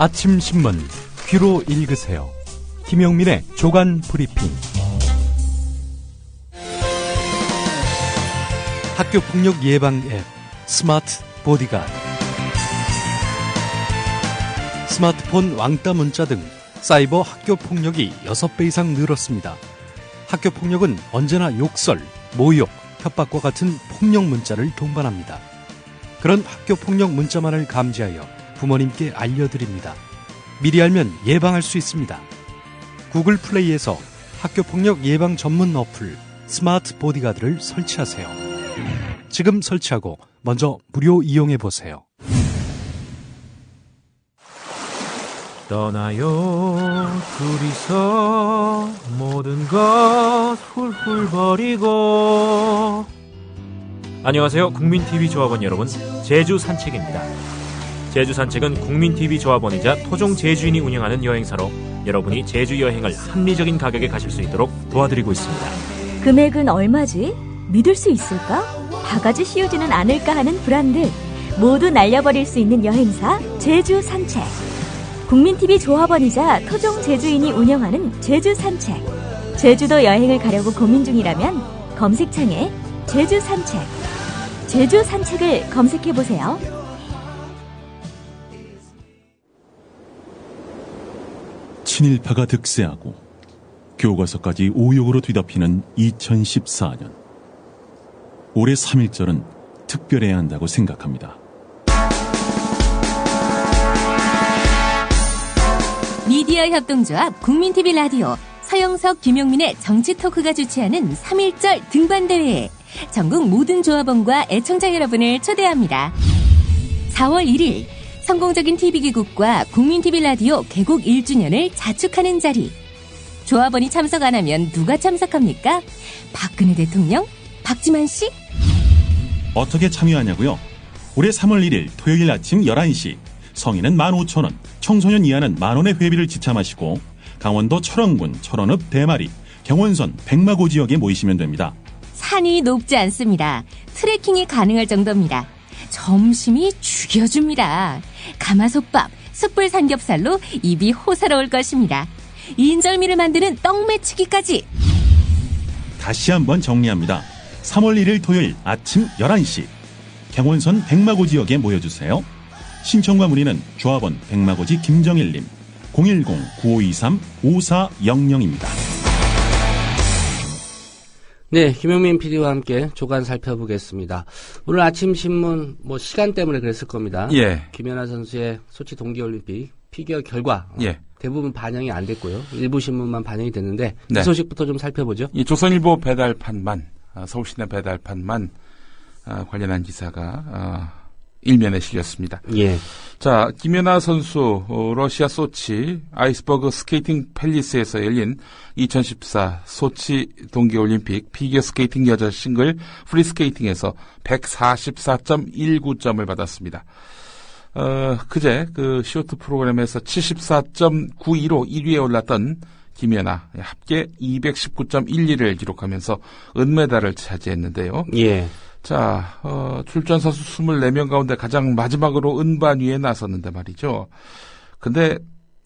아침 신문 귀로 읽으세요. 김용민의 조간 브리핑. 학교 폭력 예방 앱 스마트 보디가드. 스마트폰 왕따 문자 등 사이버 학교 폭력이 6배 이상 늘었습니다. 학교 폭력은 언제나 욕설, 모욕, 협박과 같은 폭력 문자를 동반합니다. 그런 학교 폭력 문자만을 감지하여 부모님께 알려드립니다. 미리 알면 예방할 수 있습니다. 구글 플레이에서 학교 폭력 예방 전문 어플 스마트 보디가드를 설치하세요. 지금 설치하고 먼저 무료 이용해 보세요. 떠나요 둘이서 모든 것 훌훌 버리고. 안녕하세요, 국민TV 조합원 여러분. 제주 산책입니다. 제주 산책은 국민TV 조합원이자 토종 제주인이 운영하는 여행사로 여러분이 제주 여행을 합리적인 가격에 가실 수 있도록 도와드리고 있습니다. 금액은 얼마지? 믿을 수 있을까? 바가지 씌우지는 않을까 하는 불안들 모두 날려버릴 수 있는 여행사 제주 산책. 국민TV 조합원이자 토종 제주인이 운영하는 제주 산책. 제주도 여행을 가려고 고민 중이라면 검색창에 제주 산책, 제주 산책을 검색해보세요. 친일파가 득세하고 교과서까지 오욕으로 뒤덮이는 2014년. 올해 3.1절은 특별해야 한다고 생각합니다. 미디어 협동조합 국민TV 라디오 서영석, 김용민의 정치 토크가 주최하는 3.1절 등반대회에 전국 모든 조합원과 애청자 여러분을 초대합니다. 4월 1일 성공적인 TV기국과 국민TV 라디오 개국 1주년을 자축하는 자리. 조합원이 참석 안 하면 누가 참석합니까? 박근혜 대통령? 박지만 씨? 어떻게 참여하냐고요? 올해 3월 1일 토요일 아침 11시 성인은 15,000원, 청소년 이하는 만원의 회비를 지참하시고 강원도 철원군 철원읍 대마리, 경원선 백마고 지역에 모이시면 됩니다. 산이 높지 않습니다. 트레킹이 가능할 정도입니다. 점심이 죽여줍니다. 가마솥밥, 숯불 삼겹살로 입이 호사로울 것입니다. 인절미를 만드는 떡매치기까지. 다시 한번 정리합니다. 3월 1일 토요일 아침 11시 경원선 백마고 지역에 모여주세요. 신청과 문의는 조합원 백마고지 김정일님 010-9523-5400입니다. 네, 김용민 PD와 함께 조간 살펴보겠습니다. 오늘 아침 신문 시간 때문에 그랬을 겁니다. 예. 김연아 선수의 소치 동계올림픽 피겨 결과 예. 대부분 반영이 안 됐고요. 일부 신문만 반영이 됐는데 네. 이 소식부터 좀 살펴보죠. 이 조선일보 배달판만 서울시내 배달판만 관련한 기사가 일면에 실렸습니다. 예. 자, 김연아 선수 러시아 소치 아이스버그 스케이팅 팰리스에서 열린 2014 소치 동계올림픽 피겨스케이팅 여자 싱글 프리스케이팅에서 144.19점을 받았습니다. 그제 그 쇼트 프로그램에서 74.92로 1위에 올랐던 김연아 합계 219.12를 기록하면서 은메달을 차지했는데요. 예. 자, 출전 선수 24명 가운데 가장 마지막으로 은반위에 나섰는데 말이죠. 근데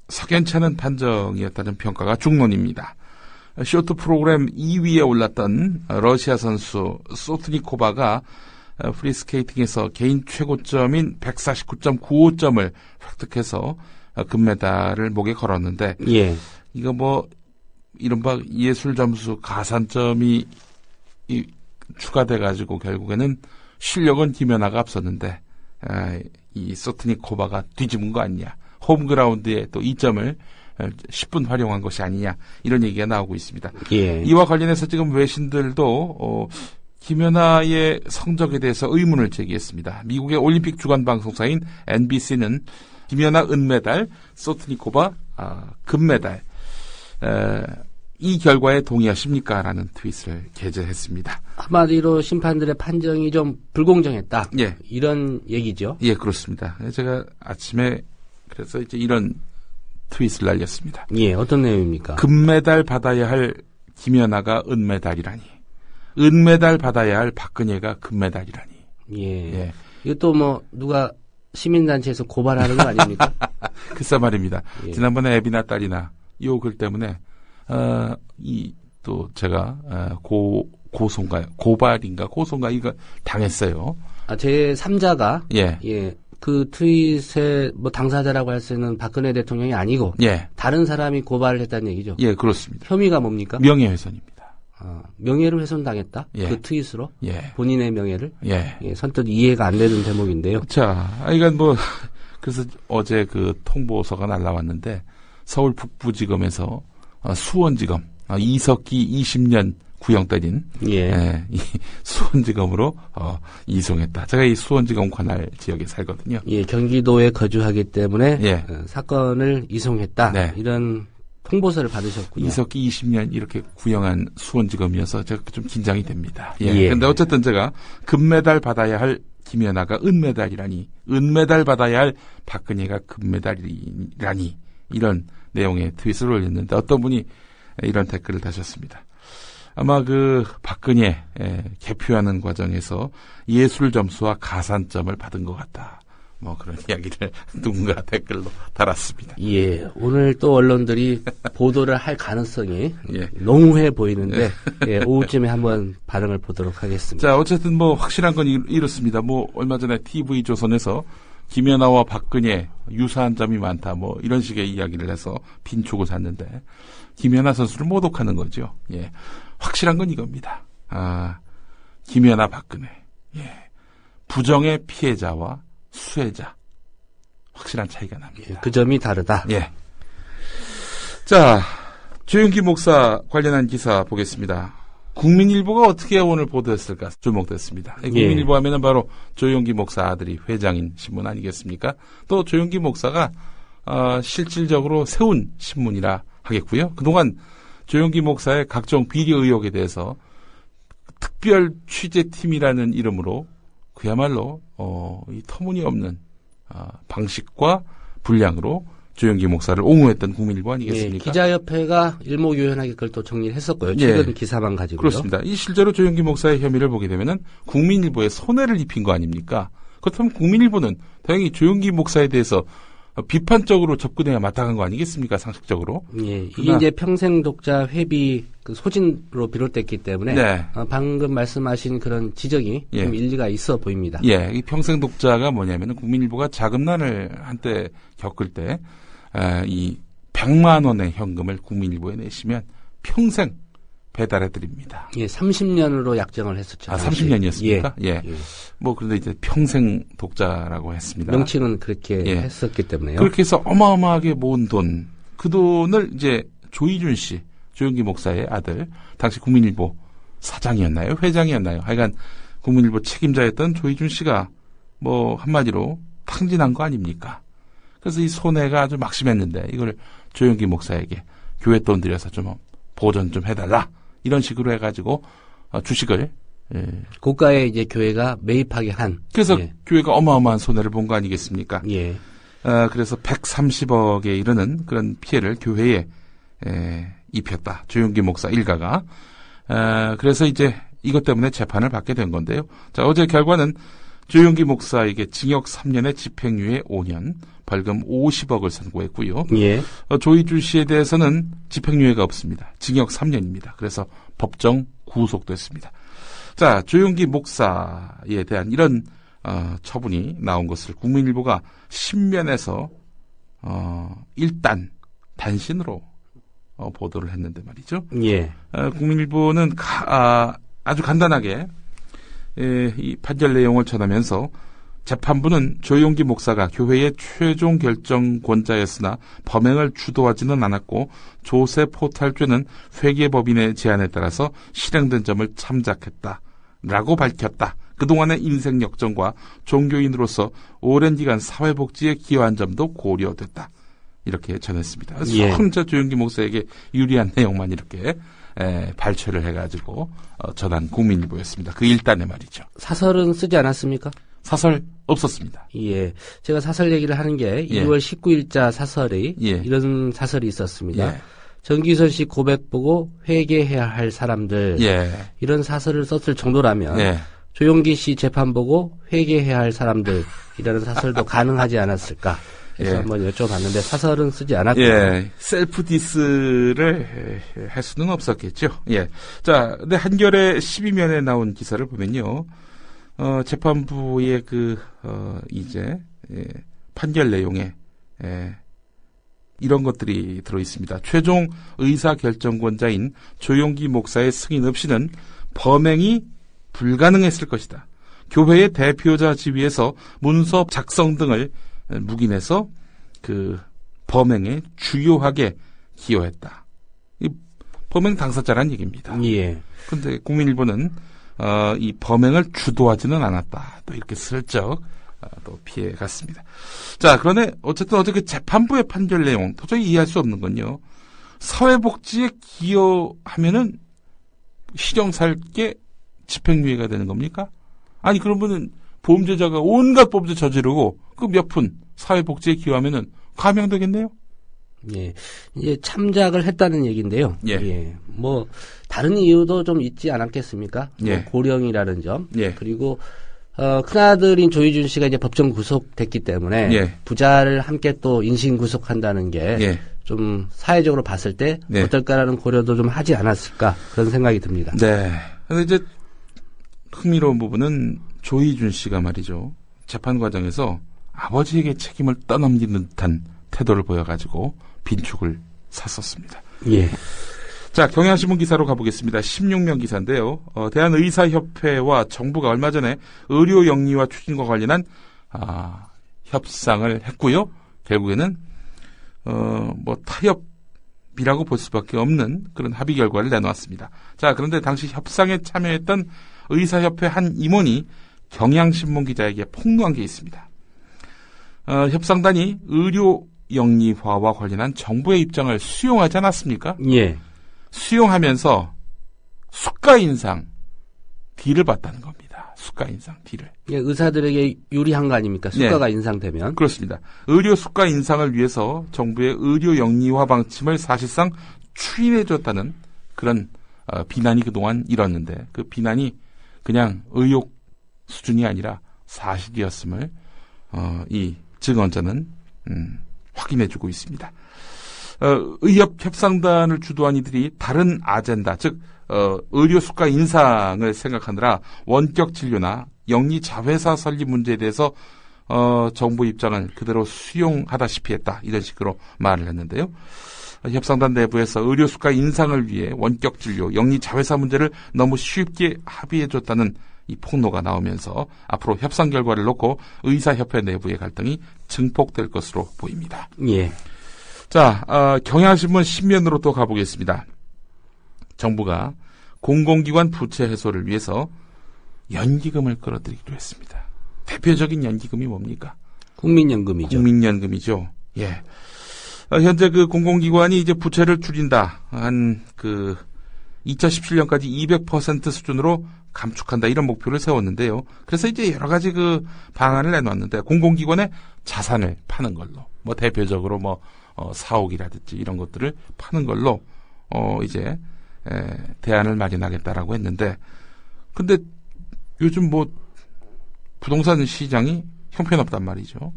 석연찮은 판정이었다는 평가가 중론입니다. 쇼트 프로그램 2위에 올랐던 러시아 선수 소트니코바가 프리스케이팅에서 개인 최고점인 149.95점을 획득해서 금메달을 목에 걸었는데, 예. 이거 이른바 예술 점수 가산점이 추가돼가지고 결국에는 실력은 김연아가 앞섰는데 이 소트니코바가 뒤집은 거 아니냐, 홈그라운드에 또 2점을 10분 활용한 것이 아니냐, 이런 얘기가 나오고 있습니다. 예. 이와 관련해서 지금 외신들도 김연아의 성적에 대해서 의문을 제기했습니다. 미국의 올림픽 주간 방송사인 NBC는 김연아 은메달, 소트니코바 금메달, 이 결과에 동의하십니까? 라는 트윗을 게재했습니다. 한마디로 심판들의 판정이 좀 불공정했다. 예. 이런 얘기죠. 예, 그렇습니다. 제가 아침에 그래서 이제 이런 트윗을 날렸습니다. 예, 어떤 내용입니까? 금메달 받아야 할 김연아가 은메달이라니. 은메달 받아야 할 박근혜가 금메달이라니. 예. 예. 이것도 누가 시민단체에서 고발하는 거 아닙니까? 글쎄 말입니다. 예. 지난번에 애비나 딸이나 요 글 때문에 또 제가 고소인가 이거 당했어요. 제 3자가 예. 그 트윗의 뭐 당사자라고 할 수 있는 박근혜 대통령이 아니고 예. 다른 사람이 고발을 했다는 얘기죠. 예, 그렇습니다. 혐의가 뭡니까? 명예훼손입니다. 명예를 훼손당했다? 예. 그 트윗으로? 예. 본인의 명예를? 예. 선뜻 이해가 안 되는 대목인데요. 자, 이건 뭐 그래서 어제 그 통보서가 날라왔는데 서울 북부지검에서 수원지검 이석기 20년 구형 때린 이 수원지검으로 이송했다. 제가 이 수원지검 관할 지역에 살거든요. 예, 경기도에 거주하기 때문에 예. 사건을 이송했다. 네. 이런 통보서를 받으셨군요. 이석기 20년 이렇게 구형한 수원지검이어서 제가 좀 긴장이 됩니다. 예. 예. 근데 어쨌든 제가 금메달 받아야 할 김연아가 은메달이라니, 은메달 받아야 할 박근혜가 금메달이라니, 이런 내용의 트윗을 올렸는데 어떤 분이 이런 댓글을 다셨습니다. 아마 그 박근혜 개표하는 과정에서 예술 점수와 가산점을 받은 것 같다. 뭐 그런 이야기를 누군가 댓글로 달았습니다. 예, 오늘 또 언론들이 보도를 할 가능성이 예. 농후해 보이는데 오후쯤에 한번 반응을 보도록 하겠습니다. 자, 어쨌든 뭐 확실한 건 이렇습니다. 뭐 얼마 전에 TV조선에서 김연아와 박근혜 유사한 점이 많다. 뭐 이런 식의 이야기를 해서 빈축을 샀는데 김연아 선수를 모독하는 거죠. 예, 확실한 건 이겁니다. 김연아 박근혜 부정의 피해자와 수혜자 확실한 차이가 납니다. 그 점이 다르다. 예. 자, 조영기 목사 관련한 기사 보겠습니다. 국민일보가 어떻게 오늘 보도했을까 주목됐습니다. 국민일보 하면은 바로 조영기 목사 아들이 회장인 신문 아니겠습니까? 또 조영기 목사가 실질적으로 세운 신문이라 하겠고요. 그동안 조영기 목사의 각종 비리 의혹에 대해서 특별 취재팀이라는 이름으로 그야말로 이 터무니없는 방식과 분량으로 조영기 목사를 옹호했던 국민일보 아니겠습니까? 예, 기자협회가 일목요연하게 그걸 또 정리를 했었고요. 최근 기사만 가지고요. 그렇습니다. 이 실제로 조영기 목사의 혐의를 보게 되면은 국민일보에 손해를 입힌 거 아닙니까? 그렇다면 국민일보는 당연히 조영기 목사에 대해서 비판적으로 접근해야 마땅한 거 아니겠습니까? 상식적으로. 예, 이게 이제 평생 독자 회비 그 소진으로 비롯됐기 때문에 방금 말씀하신 그런 지적이 좀 일리가 있어 보입니다. 예, 이 평생 독자가 뭐냐면은 국민일보가 자금난을 한때 겪을 때 이 100만 원의 현금을 국민일보에 내시면 평생 배달해 드립니다. 예, 30년으로 약정을 했었죠. 30년이었습니까? 예. 뭐 그런데 이제 평생 독자라고 했습니다. 명칭은 그렇게 했었기 때문에요. 그렇게 해서 어마어마하게 모은 돈, 그 돈을 이제 조희준 씨, 조영기 목사의 아들, 당시 국민일보 사장이었나요? 회장이었나요? 하여간 국민일보 책임자였던 조희준 씨가 뭐 한마디로 탕진한 거 아닙니까? 그래서 이 손해가 아주 막심했는데 이걸 조영기 목사에게 교회 돈 들여서 좀 보전 좀 해달라. 이런 식으로 해가지고 주식을 고가에 이제 교회가 매입하게 한. 그래서 교회가 어마어마한 손해를 본 거 아니겠습니까? 예. 그래서 130억에 이르는 그런 피해를 교회에 입혔다. 조영기 목사 일가가. 그래서 이제 이것 때문에 재판을 받게 된 건데요. 자, 어제 결과는 조영기 목사에게 징역 3년에 집행유예 5년, 벌금 50억을 선고했고요. 예. 조희준 씨에 대해서는 집행유예가 없습니다. 징역 3년입니다. 그래서 법정 구속됐습니다. 자, 조영기 목사에 대한 이런 처분이 나온 것을 국민일보가 신면에서 일단 단신으로 보도를 했는데 말이죠. 예. 국민일보는 아주 간단하게 이 판결 내용을 전하면서 재판부는 조영기 목사가 교회의 최종 결정권자였으나 범행을 주도하지는 않았고 조세 포탈죄는 회계법인의 제안에 따라서 실행된 점을 참작했다라고 밝혔다. 그동안의 인생 역정과 종교인으로서 오랜 기간 사회복지에 기여한 점도 고려됐다. 이렇게 전했습니다. 혼자 조영기 목사에게 유리한 내용만 이렇게 발췌를 해가지고 전한 국민일보였습니다. 그 일단에 말이죠. 사설은 쓰지 않았습니까? 사설 없었습니다. 예. 제가 사설 얘기를 하는 게 2월 19일자 사설이 이런 사설이 있었습니다. 정기선 씨 고백 보고 회개해야 할 사람들. 이런 사설을 썼을 정도라면 조용기 씨 재판 보고 회개해야 할 사람들 이라는 사설도 가능하지 않았을까 해서 한번 여쭤봤는데 사설은 쓰지 않았고 셀프 디스를 할 수는 없었겠죠. 자, 근데 한겨레 12면에 나온 기사를 보면요. 재판부의 이제 판결 내용에 이런 것들이 들어 있습니다. 최종 의사 결정권자인 조용기 목사의 승인 없이는 범행이 불가능했을 것이다. 교회의 대표자 지위에서 문서 작성 등을 묵인해서 그 범행에 주요하게 기여했다. 이 범행 당사자란 얘기입니다. 그런데 국민일보는 이 범행을 주도하지는 않았다. 또 이렇게 슬쩍 또 피해 갔습니다. 자, 그런데 어쨌든 어떻게 재판부의 판결 내용 도저히 이해할 수 없는 건요. 사회복지에 기여하면은 실형 살게 집행유예가 되는 겁니까? 아니, 그러면은 범죄자가 온갖 범죄 저지르고 그 몇 푼 사회복지에 기여하면은 감형되겠네요. 이제 참작을 했다는 얘기인데요. 뭐 다른 이유도 좀 있지 않았겠습니까? 뭐 고령이라는 점, 그리고 큰아들인 조희준 씨가 이제 법정 구속됐기 때문에 부자를 함께 또 인신 구속한다는 게 좀 사회적으로 봤을 때 어떨까라는 고려도 좀 하지 않았을까 그런 생각이 듭니다. 그런데 이제 흥미로운 부분은 조희준 씨가 말이죠. 재판 과정에서 아버지에게 책임을 떠넘기는 듯한 태도를 보여가지고 빈축을 샀었습니다. 자, 경향신문 기사로 가보겠습니다. 16면 기사인데요. 대한의사협회와 정부가 얼마 전에 의료 영리화 추진과 관련한 협상을 했고요. 결국에는 뭐 타협이라고 볼 수밖에 없는 그런 합의 결과를 내놓았습니다. 자, 그런데 당시 협상에 참여했던 의사협회 한 임원이 경향신문 기자에게 폭로한 게 있습니다. 협상단이 의료 영리화와 관련한 정부의 입장을 수용하지 않았습니까? 수용하면서 수가 인상 딜을 받다는 겁니다. 수가 인상 딜을. 의사들에게 유리한 거 아닙니까? 수가가 인상되면. 그렇습니다. 의료 수가 인상을 위해서 정부의 의료 영리화 방침을 사실상 추인해줬다는 그런 비난이 그동안 일었는데 그 비난이 그냥 의혹 수준이 아니라 사실이었음을 이 증언자는 확인해주고 있습니다. 의협협상단을 주도한 이들이 다른 아젠다, 즉 의료 수가 인상을 생각하느라 원격 진료나 영리 자회사 설립 문제에 대해서 정부 입장을 그대로 수용하다시피 했다. 이런 식으로 말을 했는데요. 협상단 내부에서 의료 수가 인상을 위해 원격 진료, 영리 자회사 문제를 너무 쉽게 합의해줬다는 이 폭로가 나오면서 앞으로 협상 결과를 놓고 의사협회 내부의 갈등이 증폭될 것으로 보입니다. 자, 경향신문 10면으로 또 가보겠습니다. 정부가 공공기관 부채 해소를 위해서 연기금을 끌어들이기로 했습니다. 대표적인 연기금이 뭡니까? 국민연금이죠. 국민연금이죠. 현재 그 공공기관이 이제 부채를 줄인다. 한 2017년까지 200% 수준으로 감축한다. 이런 목표를 세웠는데요. 그래서 이제 여러 가지 그 방안을 내놨는데 공공기관의 자산을 파는 걸로, 뭐 대표적으로 사옥이라든지 이런 것들을 파는 걸로 이제 대안을 마련하겠다라고 했는데, 근데 요즘 부동산 시장이 형편없단 말이죠.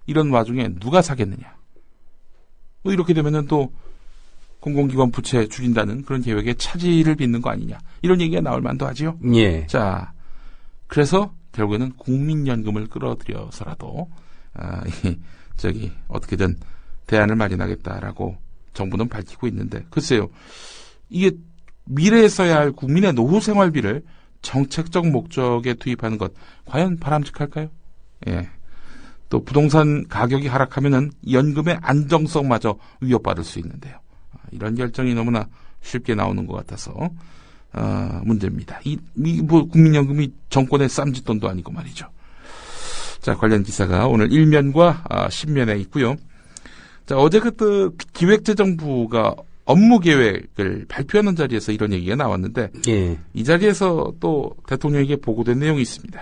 이런 와중에 누가 사겠느냐? 이렇게 되면은 또 공공기관 부채 줄인다는 그런 계획에 차질을 빚는 거 아니냐? 이런 얘기가 나올 만도 하지요. 자, 그래서 결국에는 국민연금을 끌어들여서라도 어떻게든 대안을 마련하겠다라고 정부는 밝히고 있는데, 글쎄요, 이게 미래에 써야 할 국민의 노후 생활비를 정책적 목적에 투입하는 것 과연 바람직할까요? 또 부동산 가격이 하락하면은 연금의 안정성마저 위협받을 수 있는데요. 이런 결정이 너무나 쉽게 나오는 것 같아서 문제입니다. 국민연금이 정권의 쌈짓돈도 아니고 말이죠. 자, 관련 기사가 오늘 1면과 10면에 있고요. 자, 어제 기획재정부가 업무 계획을 발표하는 자리에서 이런 얘기가 나왔는데, 이 자리에서 또 대통령에게 보고된 내용이 있습니다.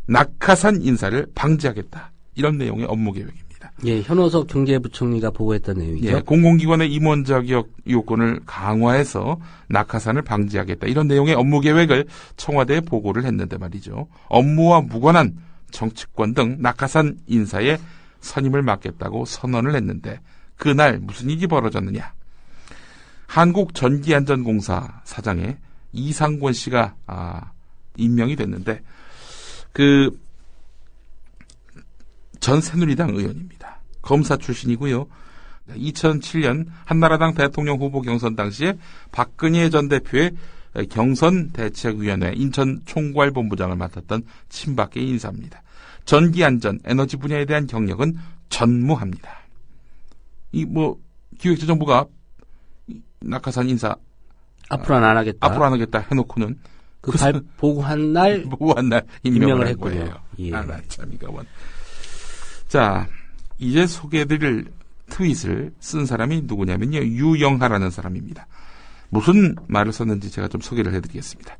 낙하산 인사를 방지하겠다. 이런 내용의 업무 계획입니다. 현호석 경제부총리가 보고했던 내용이죠. 공공기관의 임원 자격 요건을 강화해서 낙하산을 방지하겠다. 이런 내용의 업무 계획을 청와대에 보고를 했는데 말이죠. 업무와 무관한 정치권 등 낙하산 인사에 선임을 맡겠다고 선언을 했는데 그날 무슨 일이 벌어졌느냐. 한국전기안전공사 사장에 이상권 씨가 임명이 됐는데 전 새누리당 의원입니다. 검사 출신이고요. 2007년 한나라당 대통령 후보 경선 당시에 박근혜 전 대표의 경선대책위원회 인천 총괄본부장을 맡았던 친박계 인사입니다. 전기안전, 에너지 분야에 대한 경력은 전무합니다. 기획재정부가 낙하산 인사 앞으로는 안 하겠다 해놓고는 보고한 날 임명을 했군요. 예. 참이가 원. 자, 이제 소개해드릴 트윗을 쓴 사람이 누구냐면요, 유영하라는 사람입니다. 무슨 말을 썼는지 제가 좀 소개를 해드리겠습니다.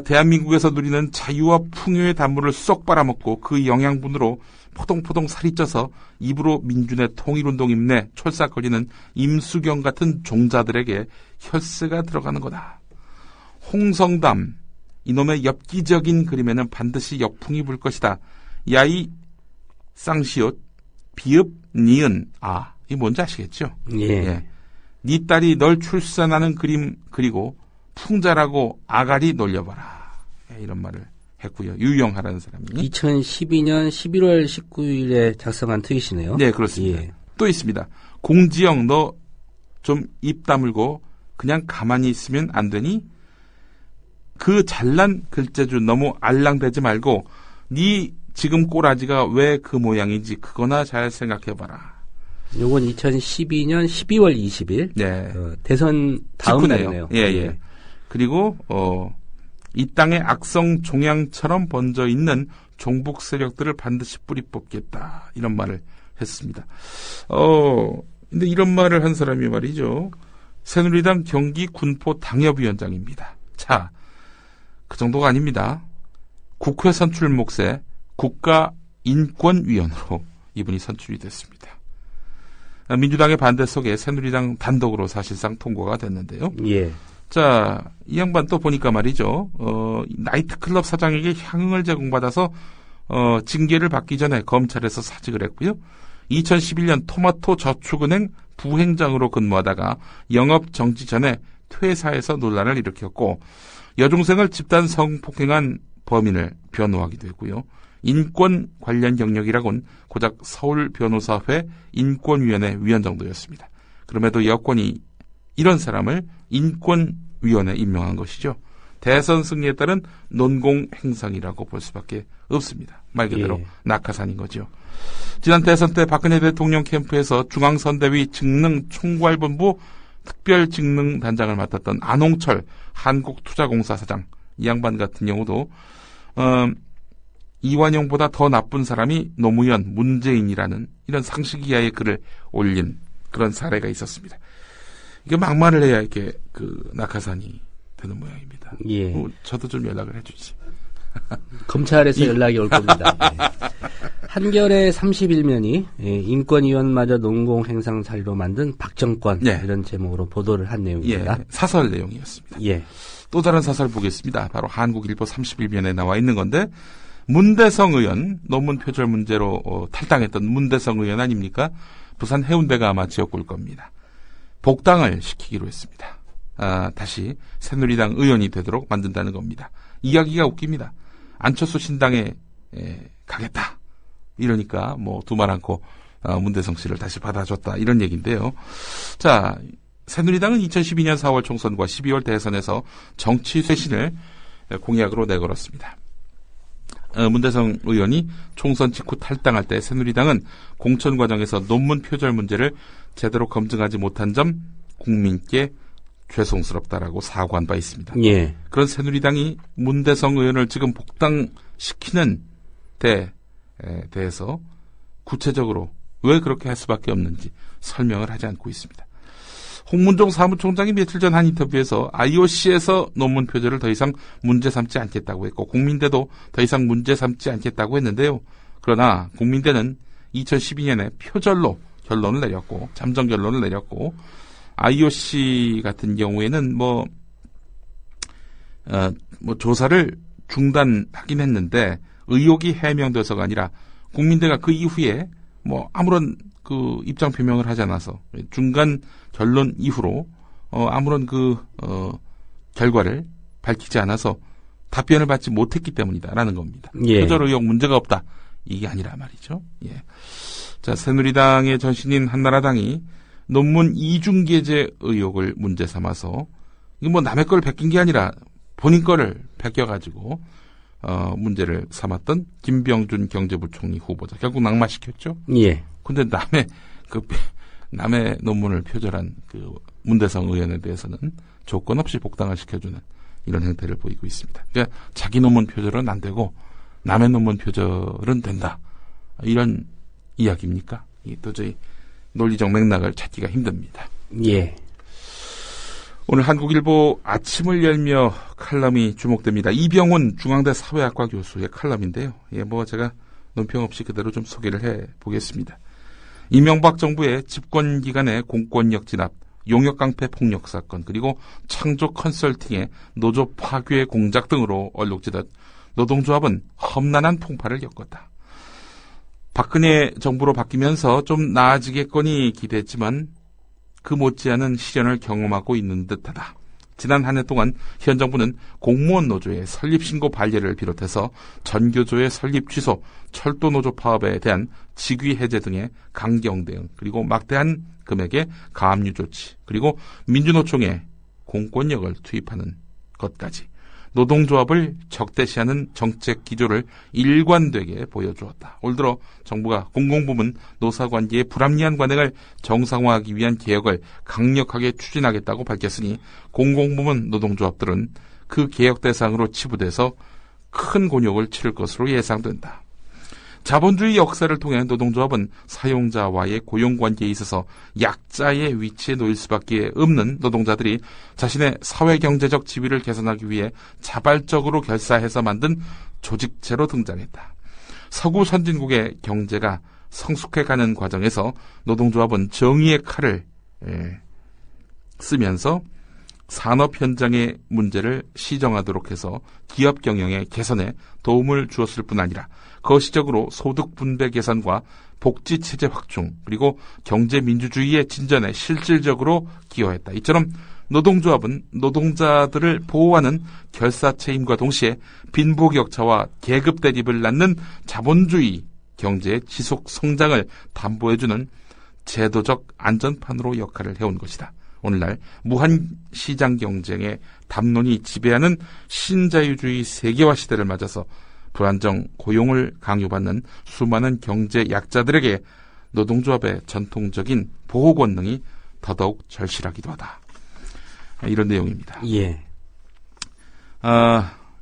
대한민국에서 누리는 자유와 풍요의 단물을 쏙 빨아먹고 그 영양분으로 포동포동 살이 쪄서 입으로 민주의 통일운동 임내 촐싹거리는 임수경 같은 종자들에게 혈세가 들어가는 거다. 홍성담, 이놈의 엽기적인 그림에는 반드시 역풍이 불 것이다. 야이 쌍시옷, 비읍, 니은, 이 뭔지 아시겠죠? 예. 네 딸이 널 출산하는 그림 그리고 풍자라고 아가리 놀려봐라. 이런 말을 했고요. 유영하라는 사람이 2012년 11월 19일에 작성한 트윗이네요. 네, 그렇습니다. 예. 또 있습니다. 공지영, 너 좀 입 다물고 그냥 가만히 있으면 안 되니? 그 잘난 글재주 너무 알랑대지 말고 네 지금 꼬라지가 왜 그 모양인지 그거나 잘 생각해봐라. 요건 2012년 12월 20일. 네. 대선 다음 날이네요. 예. 그리고 이 땅에 악성 종양처럼 번져 있는 종북 세력들을 반드시 뿌리 뽑겠다. 이런 말을 했습니다. 근데 이런 말을 한 사람이 말이죠. 새누리당 경기 군포 당협위원장입니다. 자, 그 정도가 아닙니다. 국회 선출 몫에 국가인권위원으로 이분이 선출이 됐습니다. 민주당의 반대 속에 새누리당 단독으로 사실상 통과가 됐는데요. 예. 자, 이 양반 또 보니까 말이죠. 나이트클럽 사장에게 향응을 제공받아서 징계를 받기 전에 검찰에서 사직을 했고요. 2011년 토마토 저축은행 부행장으로 근무하다가 영업 정지 전에 퇴사해서 논란을 일으켰고 여중생을 집단 성폭행한 범인을 변호하기도 했고요. 인권 관련 경력이라곤 고작 서울변호사회 인권위원회 위원 정도였습니다. 그럼에도 여권이 이런 사람을 인권위원회에 임명한 것이죠. 대선 승리에 따른 논공행상이라고 볼 수밖에 없습니다. 말 그대로 낙하산인 거죠. 지난 대선 때 박근혜 대통령 캠프에서 중앙선대위 직능총괄본부 특별직능단장을 맡았던 안홍철 한국투자공사 사장, 이 양반 같은 경우도 이완용보다 더 나쁜 사람이 노무현, 문재인이라는 이런 상식 이하의 글을 올린 그런 사례가 있었습니다. 이게 막말을 해야 이렇게 낙하산이 되는 모양입니다. 예. 저도 좀 연락을 해주지. 검찰에서 연락이 올 겁니다. 한겨레 31면이 인권위원마저 논공행상 자리로 만든 박정권 이런 제목으로 보도를 한 내용입니다. 사설 내용이었습니다. 또 다른 사설 보겠습니다. 바로 한국일보 31면에 나와 있는 건데 문대성 의원, 논문 표절 문제로 탈당했던 문대성 의원 아닙니까? 부산 해운대가 아마 지역구일 겁니다. 복당을 시키기로 했습니다. 다시 새누리당 의원이 되도록 만든다는 겁니다. 이야기가 웃깁니다. 안철수 신당에 가겠다. 이러니까 두말 않고 문대성 씨를 다시 받아줬다. 이런 얘기인데요. 자, 새누리당은 2012년 4월 총선과 12월 대선에서 정치 쇄신을 공약으로 내걸었습니다. 문대성 의원이 총선 직후 탈당할 때 새누리당은 공천 과정에서 논문 표절 문제를 제대로 검증하지 못한 점 국민께 죄송스럽다라고 사과한 바 있습니다. 그런 새누리당이 문대성 의원을 지금 복당시키는 데 대해서 구체적으로 왜 그렇게 할 수밖에 없는지 설명을 하지 않고 있습니다. 홍문종 사무총장이 며칠 전 한 인터뷰에서 IOC에서 논문 표절을 더 이상 문제 삼지 않겠다고 했고 국민대도 더 이상 문제 삼지 않겠다고 했는데요. 그러나 국민대는 2012년에 표절로 결론을 내렸고 잠정 결론을 내렸고 IOC 같은 경우에는 조사를 중단하긴 했는데 의혹이 해명돼서가 아니라 국민대가 그 이후에 뭐 아무런 그 입장 표명을 하지 않아서 중간 결론 이후로 아무런 결과를 밝히지 않아서 답변을 받지 못했기 때문이다라는 겁니다. 예. 표절 의혹 문제가 없다. 이게 아니라 말이죠. 예. 자, 새누리당의 전신인 한나라당이 논문 이중게재 의혹을 문제 삼아서 이거 뭐 남의 걸 베낀 게 아니라 본인 거를 베껴가지고 문제를 삼았던 김병준 경제부총리 후보자 결국 낙마시켰죠. 예. 근데 남의 논문을 표절한 그 문대성 의원에 대해서는 조건 없이 복당을 시켜주는 이런 행태를 보이고 있습니다. 그러니까 자기 논문 표절은 안 되고 남의 논문 표절은 된다. 이런 이야기입니까? 도저히 논리적 맥락을 찾기가 힘듭니다. 예. 오늘 한국일보 아침을 열며 칼럼이 주목됩니다. 이병훈 중앙대 사회학과 교수의 칼럼인데요. 예, 뭐 제가 논평 없이 그대로 좀 소개를 해 보겠습니다. 이명박 정부의 집권 기간의 공권력 진압, 용역 깡패 폭력 사건, 그리고 창조 컨설팅의 노조 파괴 공작 등으로 얼룩지듯 노동조합은 험난한 풍파를 겪었다. 박근혜 정부로 바뀌면서 좀 나아지겠거니 기대했지만 그 못지않은 시련을 경험하고 있는 듯하다. 지난 한 해 동안 현 정부는 공무원 노조의 설립신고 반려를 비롯해서 전교조의 설립 취소, 철도노조 파업에 대한 직위 해제 등의 강경 대응, 그리고 막대한 금액의 가압류 조치, 그리고 민주노총에 공권력을 투입하는 것까지 노동조합을 적대시하는 정책 기조를 일관되게 보여주었다. 올 들어 정부가 공공부문 노사관계의 불합리한 관행을 정상화하기 위한 개혁을 강력하게 추진하겠다고 밝혔으니 공공부문 노동조합들은 그 개혁 대상으로 치부돼서 큰 곤욕을 치를 것으로 예상된다. 자본주의 역사를 통해 노동조합은 사용자와의 고용관계에 있어서 약자의 위치에 놓일 수밖에 없는 노동자들이 자신의 사회경제적 지위를 개선하기 위해 자발적으로 결사해서 만든 조직체로 등장했다. 서구 선진국의 경제가 성숙해가는 과정에서 노동조합은 정의의 칼을 쓰면서 산업 현장의 문제를 시정하도록 해서 기업 경영의 개선에 도움을 주었을 뿐 아니라 거시적으로 소득 분배 개선과 복지 체제 확충, 그리고 경제 민주주의의 진전에 실질적으로 기여했다. 이처럼 노동조합은 노동자들을 보호하는 결사체임과 동시에 빈부격차와 계급 대립을 낳는 자본주의 경제의 지속 성장을 담보해주는 제도적 안전판으로 역할을 해온 것이다. 오늘날 무한 시장 경쟁의 담론이 지배하는 신자유주의 세계화 시대를 맞아서 불안정 고용을 강요받는 수많은 경제 약자들에게 노동조합의 전통적인 보호 권능이 더더욱 절실하기도 하다. 이런 내용입니다. 예.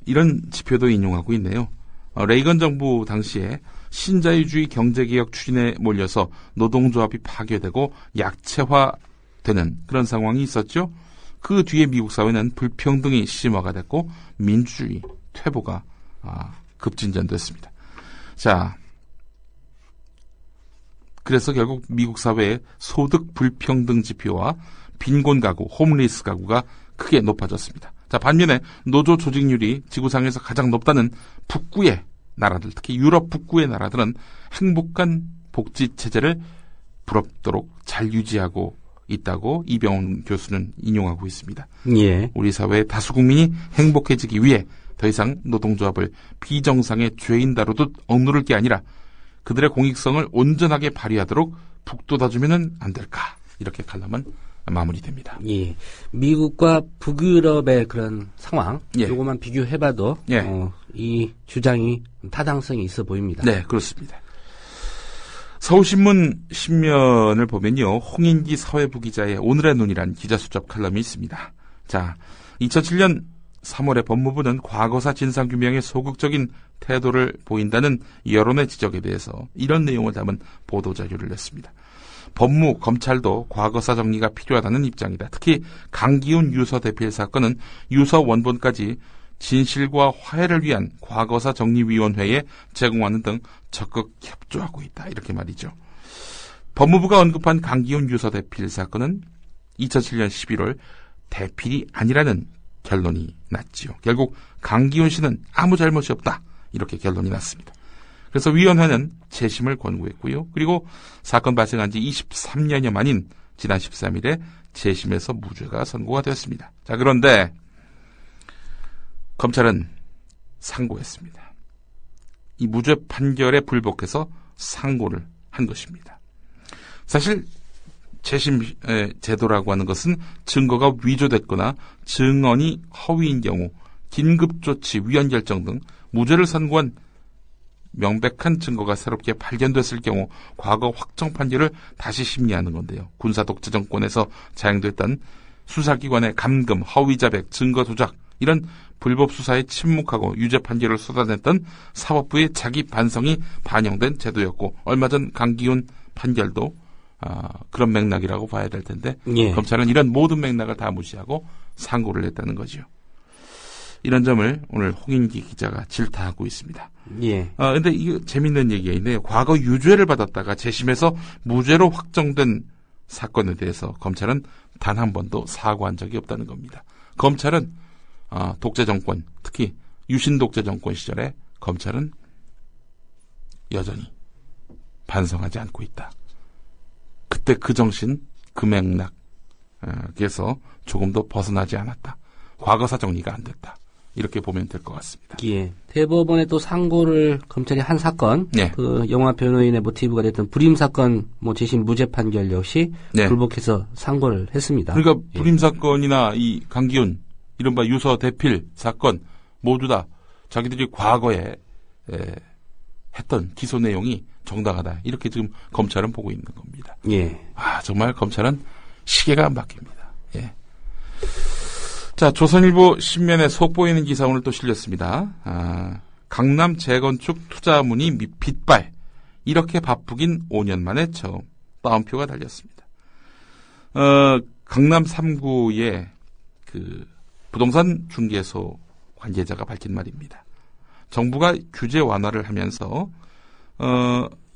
이런 지표도 인용하고 있네요. 레이건 정부 당시에 신자유주의 경제개혁 추진에 몰려서 노동조합이 파괴되고 약체화되는 그런 상황이 있었죠. 그 뒤에 미국 사회는 불평등이 심화가 됐고 민주주의 퇴보가 급진전됐습니다. 자, 그래서 결국 미국 사회의 소득 불평등 지표와 빈곤 가구, 홈리스 가구가 크게 높아졌습니다. 자, 반면에 노조 조직률이 지구상에서 가장 높다는 북구의 나라들, 특히 유럽 북구의 나라들은 행복한 복지 체제를 부럽도록 잘 유지하고 있다고 이병훈 교수는 인용하고 있습니다. 예. 우리 사회의 다수 국민이 행복해지기 위해 더 이상 노동조합을 비정상의 죄인 다루듯 억누를 게 아니라 그들의 공익성을 온전하게 발휘하도록 북돋아주면 안 될까? 이렇게 칼럼은 마무리됩니다. 예. 미국과 북유럽의 그런 상황, 예. 요것만 비교해봐도 예. 이 주장이 타당성이 있어 보입니다. 네, 그렇습니다. 서울신문 신면을 보면요, 홍인기 사회부 기자의 오늘의 눈이란 기자수첩 칼럼이 있습니다. 자, 2007년 3월에 법무부는 과거사 진상규명에 소극적인 태도를 보인다는 여론의 지적에 대해서 이런 내용을 담은 보도자료를 냈습니다. 법무, 검찰도 과거사 정리가 필요하다는 입장이다. 특히 강기훈 유서 대필 사건은 유서 원본까지 진실과 화해를 위한 과거사 정리위원회에 제공하는 등 적극 협조하고 있다. 이렇게 말이죠. 법무부가 언급한 강기훈 유서 대필 사건은 2007년 11월 대필이 아니라는 결론이 났지요. 결국 강기훈 씨는 아무 잘못이 없다. 이렇게 결론이 났습니다. 그래서 위원회는 재심을 권고했고요. 그리고 사건 발생한 지 23년여 만인 지난 13일에 재심에서 무죄가 선고가 되었습니다. 자, 그런데 검찰은 상고했습니다. 이 무죄 판결에 불복해서 상고를 한 것입니다. 사실 재심 제도라고 하는 것은 증거가 위조됐거나 증언이 허위인 경우 긴급조치, 위헌결정 등 무죄를 선고한 명백한 증거가 새롭게 발견됐을 경우 과거 확정 판결을 다시 심리하는 건데요. 군사독재 정권에서 자행됐던 수사기관의 감금, 허위자백, 증거 조작 이런 불법 수사에 침묵하고 유죄 판결을 쏟아냈던 사법부의 자기 반성이 반영된 제도였고 얼마 전 강기훈 판결도 그런 맥락이라고 봐야 될 텐데 예. 검찰은 이런 모든 맥락을 다 무시하고 상고를 했다는 거죠. 이런 점을 오늘 홍인기 기자가 질타하고 있습니다. 예. 근데 이거 재밌는 얘기가 있네요. 과거 유죄를 받았다가 재심에서 무죄로 확정된 사건에 대해서 검찰은 단 한 번도 사과한 적이 없다는 겁니다. 검찰은 독재 정권, 특히 유신 독재 정권 시절에 검찰은 여전히 반성하지 않고 있다. 그때 그 정신, 그 맥락에서 조금도 벗어나지 않았다. 과거사 정리가 안 됐다. 이렇게 보면 될 것 같습니다. 예. 대법원에 또 상고를 검찰이 한 사건, 네. 그 영화 변호인의 모티브가 됐던 불임 사건, 재심 무죄 판결 역시 네. 불복해서 상고를 했습니다. 그러니까 불임 사건이나 이 강기훈, 이른바 유서 대필 사건 모두 다 자기들이 과거에 했던 기소 내용이 정당하다. 이렇게 지금 검찰은 보고 있는 겁니다. 예. 정말 검찰은 시계가 안 바뀝니다. 예. 자, 조선일보 신면에 속 보이는 기사 오늘 또 실렸습니다. 강남 재건축 투자문의 빗발. 이렇게 바쁘긴 5년 만에 처음 따옴표가 달렸습니다. 강남 3구의 그 부동산 중개소 관계자가 밝힌 말입니다. 정부가 규제 완화를 하면서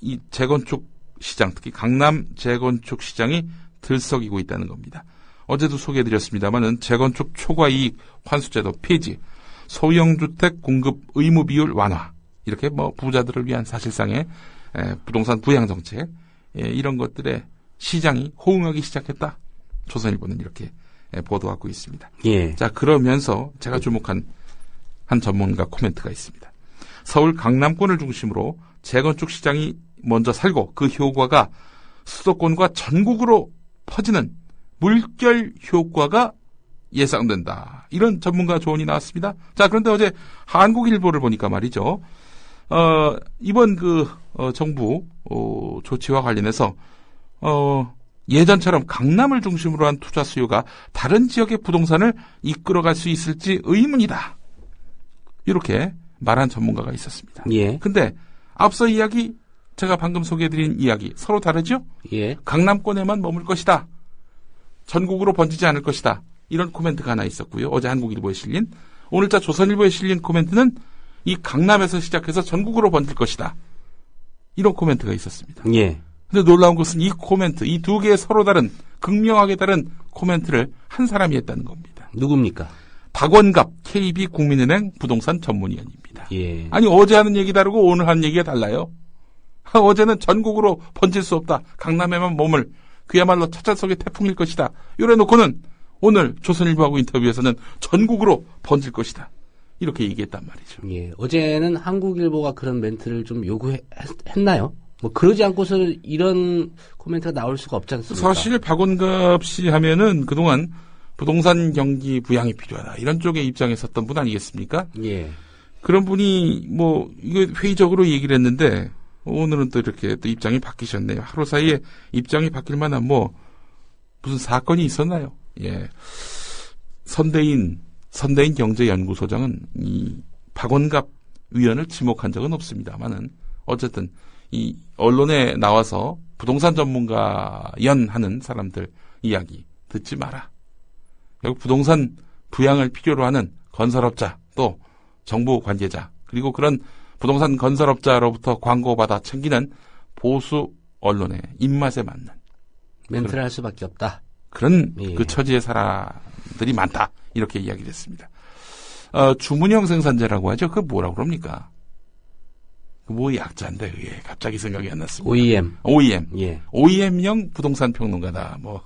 이 재건축 시장, 특히 강남 재건축 시장이 들썩이고 있다는 겁니다. 어제도 소개해드렸습니다만은 재건축 초과이익 환수제도 폐지, 소형주택 공급 의무 비율 완화, 이렇게 부자들을 위한 사실상의 부동산 부양 정책, 이런 것들의 시장이 호응하기 시작했다. 조선일보는 이렇게 보도하고 있습니다. 예. 자, 그러면서 제가 주목한 한 전문가 코멘트가 있습니다. 서울 강남권을 중심으로 재건축 시장이 먼저 살고 그 효과가 수도권과 전국으로 퍼지는 물결 효과가 예상된다. 이런 전문가 조언이 나왔습니다. 자, 그런데 어제 한국일보를 보니까 말이죠. 이번 정부 조치와 관련해서 예전처럼 강남을 중심으로 한 투자 수요가 다른 지역의 부동산을 이끌어갈 수 있을지 의문이다. 이렇게 말한 전문가가 있었습니다. 예. 근데 앞서 이야기, 제가 방금 소개해드린 이야기 서로 다르죠? 예. 강남권에만 머물 것이다. 전국으로 번지지 않을 것이다. 이런 코멘트가 하나 있었고요. 어제 한국일보에 실린, 오늘자 조선일보에 실린 코멘트는 이 강남에서 시작해서 전국으로 번질 것이다. 이런 코멘트가 있었습니다. 예. 근데 놀라운 것은 이 코멘트, 이 두 개의 서로 다른, 극명하게 다른 코멘트를 한 사람이 했다는 겁니다. 누굽니까? 박원갑 KB 국민은행 부동산 전문위원입니다. 예. 아니, 어제 하는 얘기 다르고 오늘 하는 얘기가 달라요. 어제는 전국으로 번질 수 없다. 강남에만 머물, 그야말로 차차 속의 태풍일 것이다. 이래 놓고는 오늘 조선일보하고 인터뷰에서는 전국으로 번질 것이다. 이렇게 얘기했단 말이죠. 예. 어제는 한국일보가 그런 멘트를 좀 요구했나요? 그러지 않고서 이런 코멘트가 나올 수가 없지 않습니까? 사실 박원갑 씨 하면은 그동안 부동산 경기 부양이 필요하다. 이런 쪽의 입장에 섰던 분 아니겠습니까? 예. 그런 분이 이거 회의적으로 얘기를 했는데 오늘은 또 이렇게 또 입장이 바뀌셨네요. 하루 사이에 입장이 바뀔 만한 무슨 사건이 있었나요? 예. 선대인 경제연구소장은 이 박원갑 위원을 지목한 적은 없습니다만은 어쨌든 이 언론에 나와서 부동산 전문가 연하는 사람들 이야기 듣지 마라. 결국 부동산 부양을 필요로 하는 건설업자, 또 정부 관계자, 그리고 그런 부동산 건설업자로부터 광고받아 챙기는 보수 언론의 입맛에 맞는 멘트를 할 수밖에 없다. 그런 예. 그 처지의 사람들이 많다. 이렇게 이야기를 했습니다. 주문형 생산자라고 하죠. 그거 뭐라고 그럽니까? 뭐 약자인데 그게 갑자기 생각이 안 났습니다. OEM. 예. OEM형 부동산 평론가다. 뭐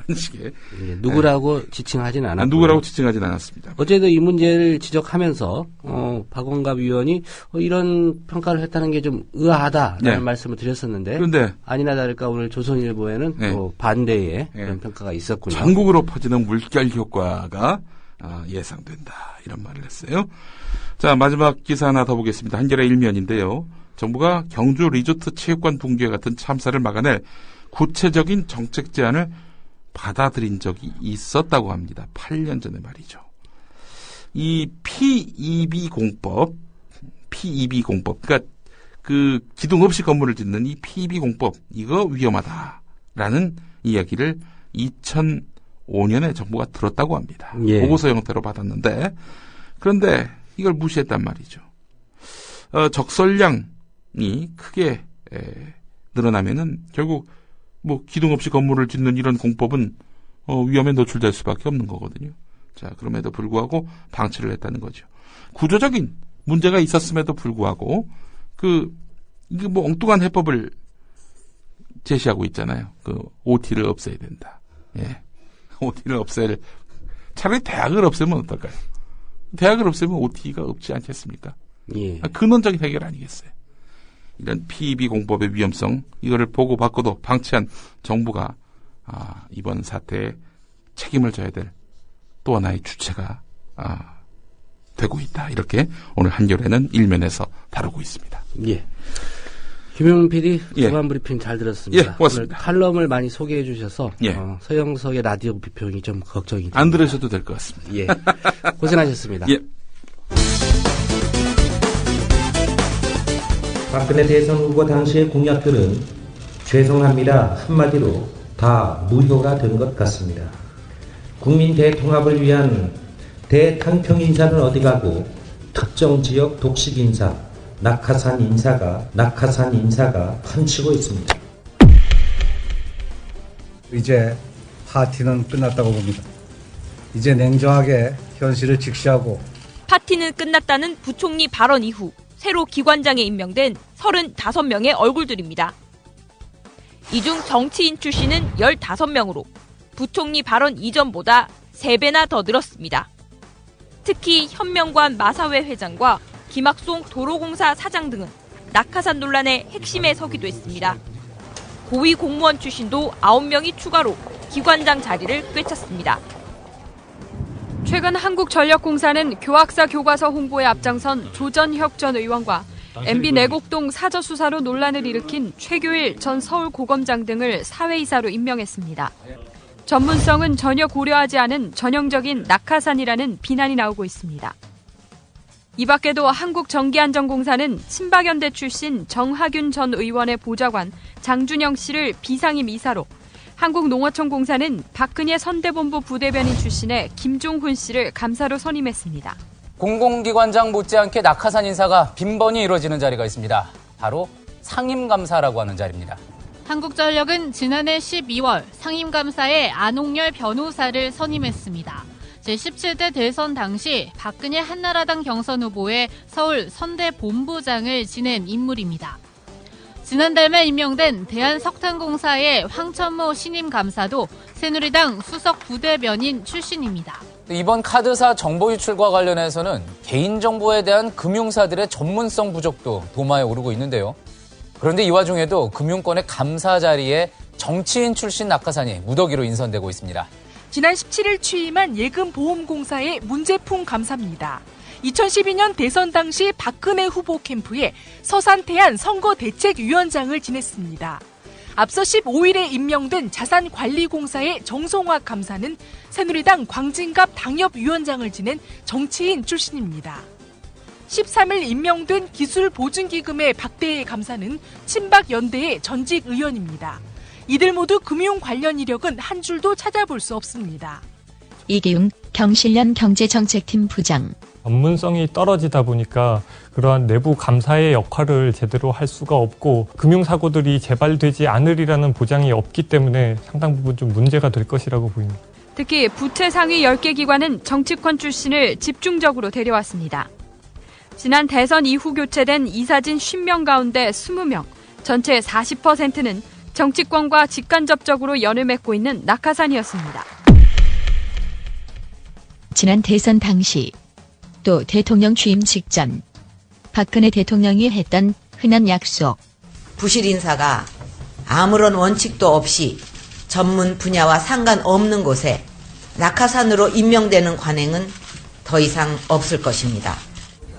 이런 식의. 예, 누구라고 지칭하진 않았고요. 누구라고 지칭하진 않았습니다. 어제도 이 문제를 지적하면서 박원갑 위원이 이런 평가를 했다는 게 좀 의아하다라는 말씀을 드렸었는데 그런데 아니나 다를까 오늘 조선일보에는 또 반대의 그런 평가가 있었군요. 전국으로 퍼지는 물결 효과가 예상된다. 이런 말을 했어요. 자, 마지막 기사 하나 더 보겠습니다. 한겨레 일면인데요. 정부가 경주 리조트 체육관 붕괴 같은 참사를 막아낼 구체적인 정책 제안을 받아들인 적이 있었다고 합니다. 8년 전에 말이죠. 이 PEB 공법, 그러니까 그 기둥 없이 건물을 짓는 이 PEB 공법, 이거 위험하다라는 이야기를 2005년에 정부가 들었다고 합니다. 예. 보고서 형태로 받았는데, 그런데 이걸 무시했단 말이죠. 적설량이 크게 늘어나면은 결국 뭐 기둥 없이 건물을 짓는 이런 공법은 위험에 노출될 수밖에 없는 거거든요. 자, 그럼에도 불구하고 방치를 했다는 거죠. 구조적인 문제가 있었음에도 불구하고 이게 뭐 엉뚱한 해법을 제시하고 있잖아요. OT를 없애야 된다. 예. OT를 차라리 대학을 없애면 어떨까요? 대학을 없애면 OT가 없지 않겠습니까? 예. 근원적인 해결 아니겠어요? 이런 PEB 공법의 위험성, 이거를 보고 받고도 방치한 정부가 이번 사태에 책임을 져야 될 또 하나의 주체가 되고 있다. 이렇게 오늘 한겨레는 일면에서 다루고 있습니다. 예. 김용민 PD 주간 브리핑 잘 들었습니다. 예, 고맙습니다. 오늘 칼럼을 많이 소개해 주셔서 예. 서영석의 라디오 비평이 좀 걱정이 됩니다. 안 들으셔도 될 것 같습니다. 예. 고생하셨습니다. 예. 박근혜 대선 후보 당시의 공약들은 죄송합니다 한마디로 다 무효가 된 것 같습니다. 국민 대통합을 위한 대탕평 인사는 어디 가고 특정 지역 독식 인사, 낙하산 인사가 펀치고 있습니다. 이제 파티는 끝났다고 봅니다. 이제 냉정하게 현실을 직시하고 파티는 끝났다는 부총리 발언 이후 새로 기관장에 임명된 35명의 얼굴들입니다. 이 중 정치인 출신은 15명으로 부총리 발언 이전보다 3배나 더 늘었습니다. 특히 현명관 마사회 회장과 김학송 도로공사 사장 등은 낙하산 논란의 핵심에 서기도 했습니다. 고위 공무원 출신도 9명이 추가로 기관장 자리를 꿰찼습니다. 최근 한국전력공사는 교학사 교과서 홍보에 앞장선 조전혁 전 의원과 MB 내곡동 사저 수사로 논란을 일으킨 최교일 전 서울고검장 등을 사회이사로 임명했습니다. 전문성은 전혀 고려하지 않은 전형적인 낙하산이라는 비난이 나오고 있습니다. 이 밖에도 한국전기안전공사는 친박연대 출신 정하균 전 의원의 보좌관 장준영 씨를 비상임 이사로, 한국농어촌공사는 박근혜 선대본부 부대변인 출신의 김종훈 씨를 감사로 선임했습니다. 공공기관장 못지않게 낙하산 인사가 빈번히 이루어지는 자리가 있습니다. 바로 상임감사라고 하는 자리입니다. 한국전력은 지난해 12월 상임감사에 안홍열 변호사를 선임했습니다. 제17대 대선 당시 박근혜 한나라당 경선 후보의 서울 선대본부장을 지낸 인물입니다. 지난달 말 임명된 대한석탄공사의 황천모 신임감사도 새누리당 수석 부대변인 출신입니다. 이번 카드사 정보 유출과 관련해서는 개인정보에 대한 금융사들의 전문성 부족도 도마에 오르고 있는데요. 그런데 이 와중에도 금융권의 감사 자리에 정치인 출신 낙하산이 무더기로 인선되고 있습니다. 지난 17일 취임한 예금보험공사의 문재풍 감사입니다. 2012년 대선 당시 박근혜 후보 캠프에 서산태안 선거대책위원장을 지냈습니다. 앞서 15일에 임명된 자산관리공사의 정성화 감사는 새누리당 광진갑 당협위원장을 지낸 정치인 출신입니다. 13일 임명된 기술보증기금의 박대혜 감사는 친박연대의 전직 의원입니다. 이들 모두 금융 관련 이력은 한 줄도 찾아볼 수 없습니다. 이기웅 경실련 경제정책팀 부장. 전문성이 떨어지다 보니까 그러한 내부 감사의 역할을 제대로 할 수가 없고 금융사고들이 재발되지 않으리라는 보장이 없기 때문에 상당 부분 좀 문제가 될 것이라고 보입니다. 특히 부채 상위 10개 기관은 정치권 출신을 집중적으로 데려왔습니다. 지난 대선 이후 교체된 이사진 50명 가운데 20명, 전체 40%는 정치권과 직간접적으로 연을 맺고 있는 낙하산이었습니다. 지난 대선 당시 또 대통령 취임 직전 박근혜 대통령이 했던 흔한 약속. 부실 인사가 아무런 원칙도 없이 전문 분야와 상관없는 곳에 낙하산으로 임명되는 관행은 더 이상 없을 것입니다.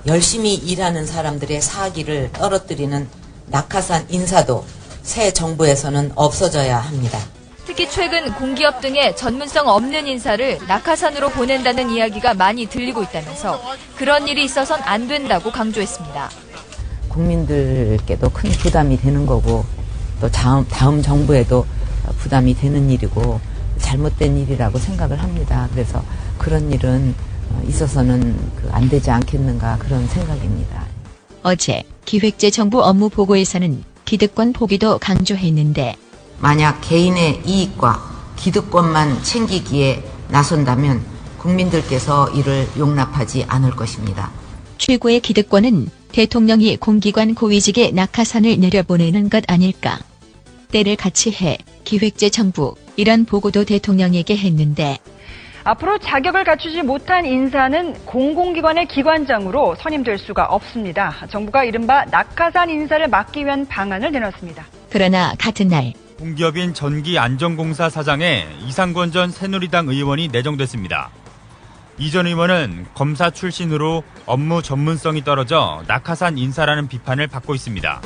열심히 일하는 사람들의 사기를 떨어뜨리는 낙하산 인사도 새 정부에서는 없어져야 합니다. 특히 최근 공기업 등의 전문성 없는 인사를 낙하산으로 보낸다는 이야기가 많이 들리고 있다면서 그런 일이 있어선 안 된다고 강조했습니다. 국민들께도 큰 부담이 되는 거고 또 다음 정부에도 부담이 되는 일이고 잘못된 일이라고 생각을 합니다. 그래서 그런 일은 있어서는 안 되지 않겠는가 그런 생각입니다. 어제 기획재정부 업무 보고에서는 기득권 포기도 강조했는데 만약 개인의 이익과 기득권만 챙기기에 나선다면 국민들께서 이를 용납하지 않을 것입니다. 최고의 기득권은 대통령이 공기관 고위직에 낙하산을 내려보내는 것 아닐까. 때를 같이 해 기획재정부 이런 보고도 대통령에게 했는데 앞으로 자격을 갖추지 못한 인사는 공공기관의 기관장으로 선임될 수가 없습니다. 정부가 이른바 낙하산 인사를 막기 위한 방안을 내놨습니다. 그러나 같은 날 공기업인 전기안전공사 사장에 이상권 전 새누리당 의원이 내정됐습니다. 이 전 의원은 검사 출신으로 업무 전문성이 떨어져 낙하산 인사라는 비판을 받고 있습니다.